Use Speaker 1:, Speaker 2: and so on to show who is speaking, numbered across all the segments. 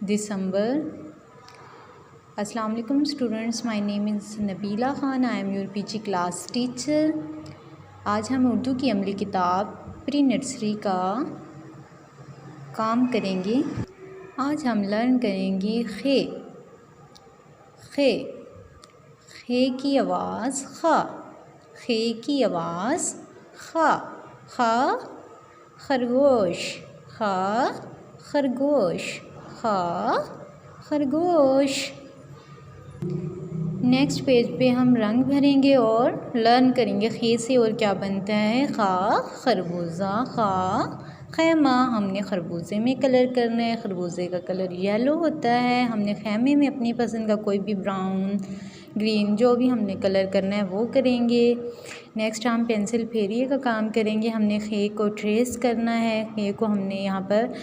Speaker 1: दिसंबर। अस्सलाम वालेकुम students, my name is Nabila Khan, I am your PG class teacher. आज हम उर्दू की अमली किताब प्री नर्सरी का काम करेंगे। आज हम लर्न करेंगे खे। खे खे की आवाज़ खा, खे की आवाज़ खा। खा खरगोश, खा खरगोश, खा खरगोश। नेक्स्ट पेज पे हम रंग भरेंगे और लर्न करेंगे खे से और क्या बनता है। खा खरबूजा, खा खैमा। हमने खरबूजे में कलर करना है, खरबूजे का कलर येलो होता है। हमने खैमे में अपनी पसंद का कोई भी ब्राउन, ग्रीन, जो भी हमने कलर करना है वो करेंगे। नेक्स्ट हम पेंसिल फेरिए का काम करेंगे। हमने खे को ट्रेस करना है। खे को हमने यहाँ पर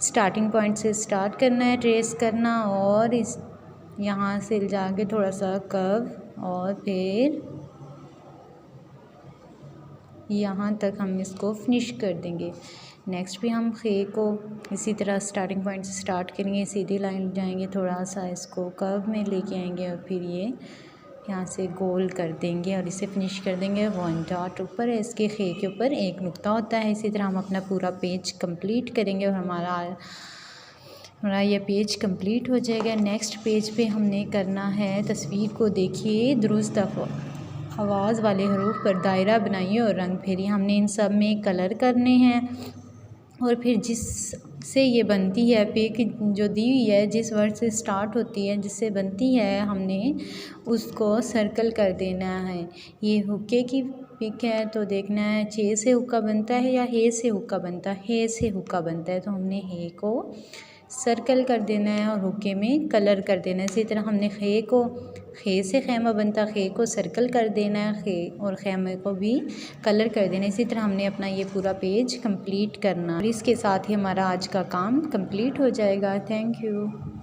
Speaker 1: स्टार्टिंग पॉइंट से स्टार्ट करना है ट्रेस करना, और इस यहाँ से जाके थोड़ा सा कर्व और फिर यहाँ तक हम इसको फिनिश कर देंगे। नेक्स्ट भी हम खे को इसी तरह स्टार्टिंग पॉइंट से स्टार्ट करेंगे, सीधी लाइन जाएंगे, थोड़ा सा इसको कर्व में लेके आएंगे और फिर ये यहाँ से गोल कर देंगे और इसे फिनिश कर देंगे। वन डॉट ऊपर है इसके, खे के ऊपर एक नुक्ता होता है। इसी तरह हम अपना पूरा पेज कंप्लीट करेंगे और हमारा ये पेज कंप्लीट हो जाएगा। नेक्स्ट पेज पे हमने करना है, तस्वीर को देखिए, दुरुस्त आवाज़ वाले हरूफ पर दायरा बनाइए और रंग फेरिए। हमने इन सब में कलर करने हैं और फिर जिससे ये बनती है पिक जो दी हुई है, जिस वर्ड से स्टार्ट होती है, जिससे बनती है, हमने उसको सर्कल कर देना है। ये हुक्के की पिक है तो देखना है चे से हुक्का बनता है या हे से हुक्का बनता है। हे से हुक्का बनता है तो हमने हे को सर्कल कर देना है और हुक्के में कलर कर देना है। इसी तरह हमने खे को, खे से खैमा बनता, खे को सर्कल कर देना है, खे और खैमे को भी कलर कर देना है। इसी तरह हमने अपना ये पूरा पेज कंप्लीट करना और इसके साथ ही हमारा आज का काम कंप्लीट हो जाएगा। Thank you.